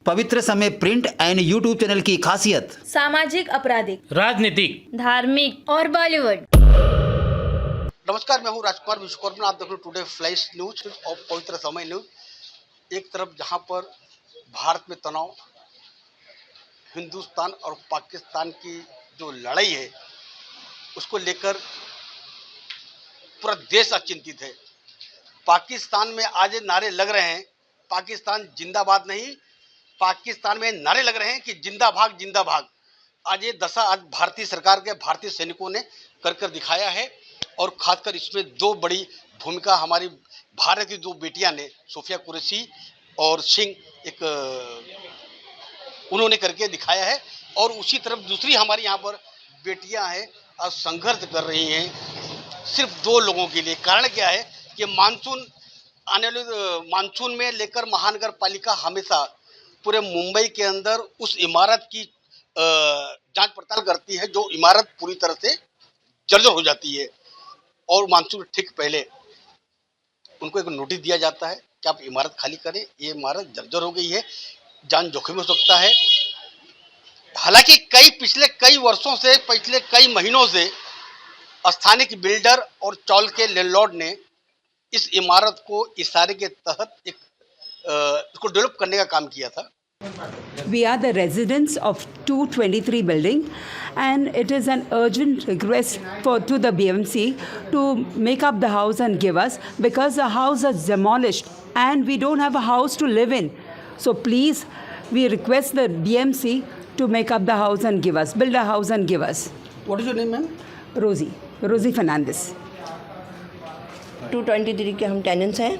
पवित्र समय print and YouTube channel की खासियत सामाजिक, आपराधिक, राजनीतिक, धार्मिक और बॉलीवुड। नमस्कार, मैं हूं राजकुमार विश्वकर्मा। आप देख रहे हैं टुडे फ्लैश न्यूज और पवित्र समय न्यूज। एक तरफ जहां पर भारत में तनाव, हिंदुस्तान और पाकिस्तान की जो लड़ाई है उसको लेकर पूरा देश अचिंतित है। पाकिस्तान में आज नारे लग रहे हैं, पाकिस्तान जिंदाबाद नहीं, पाकिस्तान में नारे लग रहे हैं कि जिंदा भाग जिंदा भाग। आज ये दशा आज भारतीय सरकार के भारतीय सैनिकों ने कर दिखाया है। और खासकर इसमें दो बड़ी भूमिका हमारी भारत की दो बेटियां ने, सोफिया कुरैशी और सिंह, एक उन्होंने करके दिखाया है। और उसी तरफ दूसरी हमारी यहाँ पर बेटियां हैं, आज संघर्ष कर रही हैं सिर्फ दो लोगों के लिए। कारण क्या है कि मानसून आने वाले मानसून में लेकर महानगर पालिका हमेशा पूरे मुंबई के अंदर उस इमारत की जांच पड़ताल करती है जो इमारत पूरी तरह से जर्जर हो जाती है। और मानसून ठीक पहले उनको एक नोटिस दिया जाता है कि आप इमारत खाली करें, ये इमारत जर्जर हो गई है, जान जोखिम हो सकता है। हालांकि पिछले कई वर्षों से, पिछले कई महीनों से स्थानीय बिल्डर और चौल के लैंडलॉर्ड ने इस इमारत को इशारे के तहत इसको डेवलप करने का काम किया था। We are the residents of 223 building, and it is an urgent request to the BMC to make up the house and give us, because the house is demolished and we don't have a house to live in. So please, we request the BMC to make up the house and give us, build a house and give us. What is your name, ma'am? Rosie Fernandez. 223 के हम tenants हैं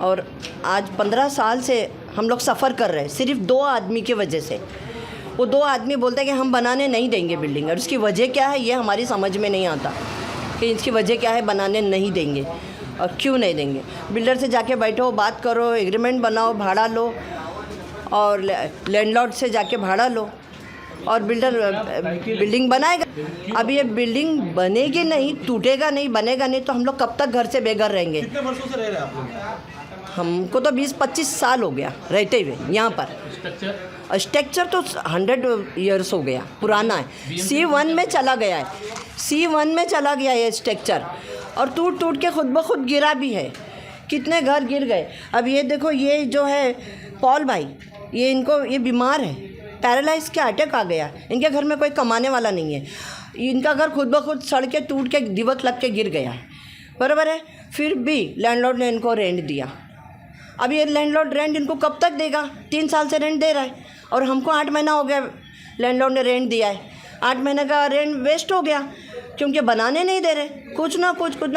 और आज 15 साल से हम लोग सफ़र कर रहे हैं सिर्फ दो आदमी की वजह से। वो दो आदमी बोलते हैं कि हम बनाने नहीं देंगे बिल्डिंग, और उसकी वजह क्या है ये हमारी समझ में नहीं आता कि इसकी वजह क्या है, बनाने नहीं देंगे और क्यों नहीं देंगे। बिल्डर से जाके बैठो, बात करो, एग्रीमेंट बनाओ, भाड़ा लो, और लैंडलॉर्ड से जाके भाड़ा लो, और बिल्डर बिल्डिंग बनाएगा। अब ये बिल्डिंग बनेगी नहीं, टूटेगा नहीं, बनेगा नहीं, तो हम लोग कब तक घर से बेघर रहेंगे। कितने वर्षों से रह रहे हैं आप लोग? हमको तो 20-25 साल हो गया रहते हुए यहाँ पर। स्ट्रक्चर तो 100 ईयर्स हो गया, पुराना है। C1 में चला गया है, C1 में चला गया ये स्ट्रक्चर, और टूट टूट के खुद ब खुद गिरा भी है। कितने घर गिर गए। अब ये देखो, ये जो है पॉल भाई, ये बीमार है, पैरालाइज के अटैक आ गया। इनके घर में कोई कमाने वाला नहीं है, इनका घर खुद ब खुद सड़ के टूट के दिवक लग के गिर गया है, बराबर है। फिर भी लैंडलॉर्ड ने इनको रेंट दिया। अब ये लैंडलॉर्ड रेंट इनको कब तक देगा? 3 साल से रेंट दे रहा है, और हमको 8 महीना हो गया लैंडलॉर्ड ने रेंट दिया है। 8 महीने का रेंट वेस्ट हो गया क्योंकि बनाने नहीं दे रहे। कुछ ना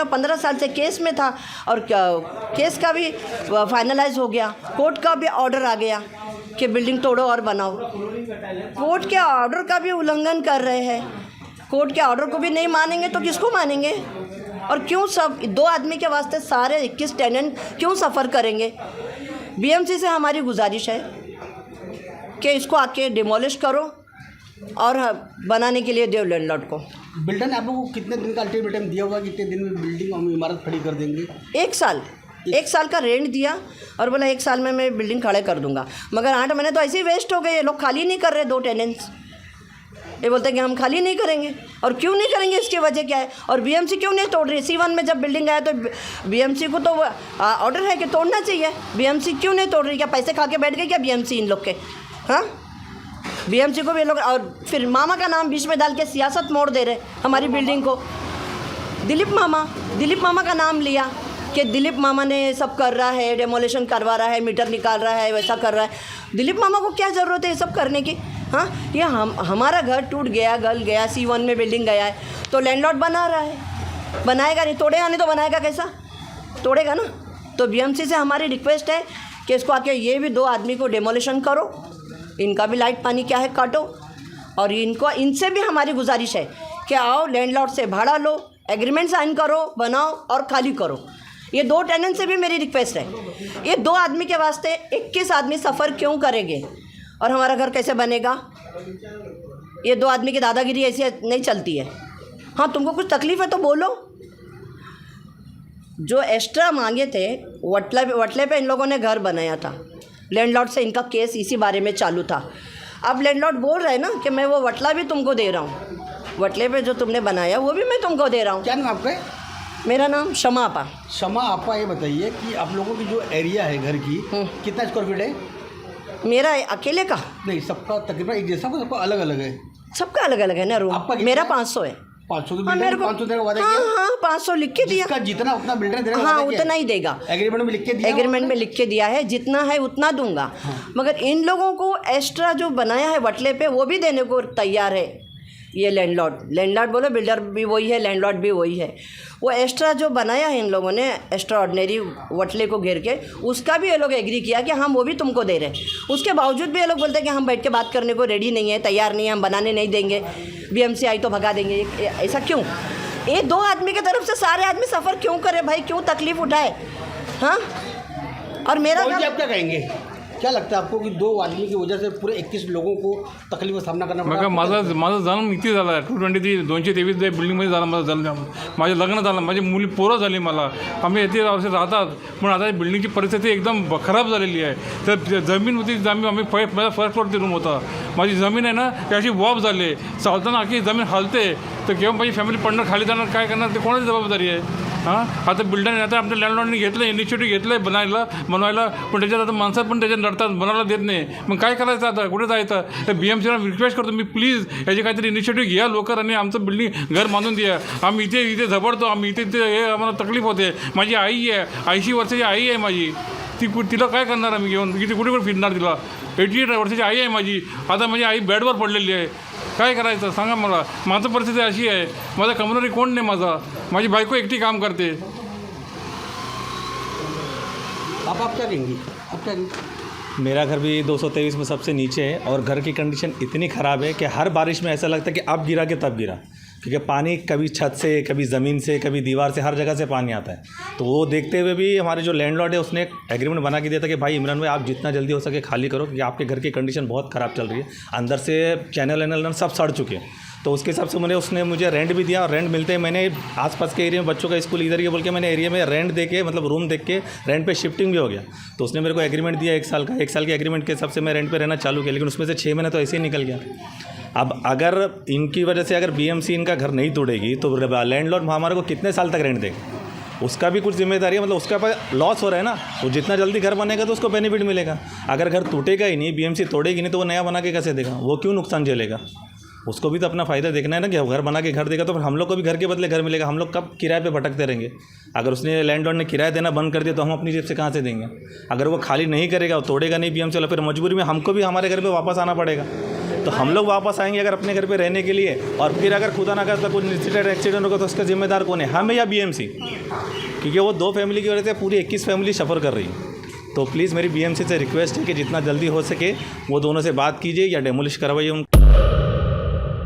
15 साल से केस में था, और केस का भी फाइनलाइज हो गया, कोर्ट का भी ऑर्डर आ गया कि बिल्डिंग तोड़ो और बनाओ। कोर्ट के ऑर्डर का भी उल्लंघन कर रहे हैं। कोर्ट के ऑर्डर को भी नहीं मानेंगे तो किसको मानेंगे? और क्यों सब दो आदमी के वास्ते सारे 21 टेनेंट क्यों सफ़र करेंगे? बीएमसी से हमारी गुजारिश है कि इसको आके डिमोलिश करो और बनाने के लिए दो लैंडलॉर्ड को। बिल्डर ने आपको कितने दिन का अल्टीमेटम दिया होगा, कितने दिन में बिल्डिंग और इमारत खड़ी कर देंगे? 1 साल का रेंट दिया, और बोला 1 साल में मैं बिल्डिंग खड़े कर दूंगा। मगर 8 महीने तो ऐसे ही वेस्ट हो गए। ये लोग खाली नहीं कर रहे, दो टेनेंट्स। ये बोलते हैं कि हम खाली नहीं करेंगे, और क्यों नहीं करेंगे इसकी वजह क्या है? और बीएमसी क्यों नहीं तोड़ रही? C1 में जब बिल्डिंग आया तो बीएमसी को तो ऑर्डर है कि तोड़ना चाहिए। बीएमसी क्यों नहीं तोड़ रही? क्या पैसे खा के बैठ गए क्या बीएमसी इन लोग के? हाँ, बीएमसी को भी लोग, और फिर मामा का नाम बीच में डाल के सियासत मोड़ दे रहे हमारी बिल्डिंग को। दिलीप मामा का नाम लिया कि दिलीप मामा ने सब कर रहा है, डेमोलिशन करवा रहा है, मीटर निकाल रहा है, वैसा कर रहा है। दिलीप मामा को क्या ज़रूरत है ये सब करने की? हाँ, ये हमारा घर टूट गया, गल गया, C1 में बिल्डिंग गया है, तो लैंडलॉर्ड बना रहा है, बनाएगा नहीं, तोड़ेगा नहीं तो बनाएगा कैसा? तोड़ेगा ना। तो बीएमसी से हमारी रिक्वेस्ट है कि इसको आके ये भी दो आदमी को डेमोलिशन करो, इनका भी लाइट पानी क्या है काटो, और इनसे भी हमारी गुजारिश है कि आओ लैंडलॉर्ड से भाड़ा लो, एग्रीमेंट साइन करो, बनाओ और खाली करो। ये दो टेनेंट से भी मेरी रिक्वेस्ट है। ये दो आदमी के वास्ते 21 आदमी सफ़र क्यों करेंगे, और हमारा घर कैसे बनेगा? ये दो आदमी की दादागिरी ऐसी नहीं चलती है। हाँ, तुमको कुछ तकलीफ़ है तो बोलो। जो एक्स्ट्रा मांगे थे, वटले पे इन लोगों ने घर बनाया था, लैंडलॉर्ड से इनका केस इसी बारे में चालू था। अब लैंडलॉर्ड बोल रहे हैं ना कि मैं वो वटला भी तुमको दे रहा हूँ, वटले पे जो तुमने बनाया वो भी मैं तुमको दे रहा हूँ। क्या नाम आपका है? मेरा नाम शमा आपा। शमा आपा, ये बताइए कि आप लोगों की जो एरिया है घर की, कितना स्क्वायर फीट है? मेरा अकेले का नहीं, सबका तकरीबन एक जैसा, सबका अलग अलग है। सबका अलग अलग है ना रूम। आपका कितना मेरा है? 500 है। 500 तो हाँ, मेरे बिल्डर को 500 देने का वादा हाँ किया। हाँ 500 लिख के दिया। जिसका जितना उतना बिल्डर देने का हाँ वादा किया। उतना ही देगा। एग्रीमेंट में लिख के दिया। एग्रीमेंट में लिख के दिया है, जितना है उतना दूंगा। मगर इन लोगों को एक्स्ट्रा जो बनाया है वटले पे वो भी देने को तैयार है ये लैंडलॉर्ड बोलो, बिल्डर भी वही है, लैंडलॉर्ड भी वही है। वो एक्स्ट्रा जो बनाया है इन लोगों ने एक्स्ट्रा ऑर्डिनरी वटले को घेर के, उसका भी ये लोग एग्री किया कि हम वो भी तुमको दे रहे हैं। उसके बावजूद भी ये लोग बोलते हैं कि हम बैठ के बात करने को रेडी नहीं है, तैयार नहीं है, हम बनाने नहीं देंगे, बीएमसी आई तो भगा देंगे। ऐसा क्यों? ये दो आदमी की तरफ से सारे आदमी सफ़र क्यों करे भाई, क्यों तकलीफ़ उठाए? हाँ, और मेरा और आप क्या कहेंगे? क्या लगता है आपको कि दो आदमी की वजह से पूरे 21 लोगों को तकलीफ का सामना करना पड़ा? माझा जन्म इथे झाला आहे 223 223 बिल्डिंगमध्ये झाला माझा जन्म. माझे लग्न झालं, माझी मुली पोरं झाली मला. आम्ही येथे राहतात, पण आता बिल्डिंगची परिस्थिती एकदम खराब झालेली आहे. तर जमीन होती, आम्ही माझा फर्स्ट फ्लोअरची रूम होता. माझी जमीन आहे ना ती अशी वॉप झाली, चालताना अख्खी जमीन हलते. तर केव्हा माझी फॅमिली पडणार, खाली जाणार, काय करणार, ते कोणाची जबाबदारी आहे? हां, आता बिल्डर आता आपल्या लँडलॉर्डने घेतलं, इनिशिएटिव्ह घेतलं आहे बनवायला, पण त्याच्यात आता माणसात पण त्याच्यात लढतात, बनायला देत नाही. मग काय करायचं आता, कुठे जायचं? तर BMCला रिक्वेस्ट करतो मी, प्लीज याची काहीतरी इनिशिएटिव्ह घ्या लवकर आणि आमचं बिल्डिंग घर बांधून द्या. आम्ही इथे झबडतो, आम्ही इथे हे आम्हाला तकलीफ होते. माझी आई आहे, 80 वर्षाची आई आहे माझी. तिला काय करणार आम्ही घेऊन? कुठे कुठे फिरणार तिला? 88 वर्षाची आई आहे माझी. आता माझी आई बेडवर पडलेली आहे. काय करायचं सांगा मला? माझं परिस्थिती अशी आहे, माझा कमवणारी कोण नाही, माझी बायको एकटी काम करते. आप क्या कहेंगे? आप क्या कहेंगे? मेरा घर भी 223 में सबसे नीचे है और घर की कंडीशन इतनी ख़राब है कि हर बारिश में ऐसा लगता है कि अब गिरा के तब गिरा, क्योंकि पानी कभी छत से, कभी ज़मीन से, कभी दीवार से, हर जगह से पानी आता है. तो वो देखते हुए भी हमारे जो लैंडलॉर्ड है उसने एक एग्रीमेंट बना के दिया था कि भाई इमरान भाई आप जितना जल्दी हो सके खाली करो, क्योंकि आपके घर की कंडीशन बहुत ख़राब चल रही है, अंदर से चैनल वैनल सब सड़ चुके हैं. तो उसके हिसाब से उसने मुझे रेंट भी दिया, और रेंट मिलते ही मैंने आसपास के एरिया में बच्चों का स्कूल इधर ही बोल के मैंने एरिया में रेंट दे के, मतलब रूम देख के रेंट पे शिफ्टिंग भी हो गया. तो उसने मेरे को एग्रीमेंट दिया 1 साल का. 1 साल के एग्रीमेंट के हिसाब से मैं रेंट पे रहना चालू किया, लेकिन उसमें से 6 महीने तो ऐसे ही निकल गया. अब अगर इनकी वजह से अगर BMC इनका घर नहीं तोड़ेगी तो लैंडलॉर्ड हमारे को कितने साल तक रेंट देगा? उसका भी कुछ जिम्मेदारी है, मतलब उसका पास लॉस हो रहा है ना. वो जितना जल्दी घर बनेगा तो उसको बेनिफिट मिलेगा. अगर घर टूटेगा ही नहीं, BMC तोड़ेगी नहीं, तो वो नया बना के कैसे देगा? वो क्यों नुकसान झेलेगा? उसको भी तो अपना फ़ायदा देखना है ना, कि घर बना के घर देगा तो फिर हम लोग को भी घर के बदले घर मिलेगा. हम लोग कब किराए पे भटकते रहेंगे? अगर उसने लैंडलॉर्ड ने किराया देना बंद कर दिया तो हम अपनी जेब से कहाँ से देंगे? अगर वो खाली नहीं करेगा, तोड़ेगा नहीं BMC वाला, फिर मजबूरी में हमको भी हमारे घर पे वापस आना पड़ेगा. तो हम लोग वापस आएंगे अगर अपने घर पे रहने के लिए, और फिर अगर खुदा ना करता कुछ एक्सीडेंट होगा तो उसका जिम्मेदार कौन है? हम या BMC? क्योंकि वो 2 फैमिली की वजह से पूरी 21 फैमिली सफ़र कर रही है. तो प्लीज़ मेरी BMC से रिक्वेस्ट है कि जितना जल्दी हो सके वो दोनों से बात कीजिए या डेमोलिश करवाइए उनको.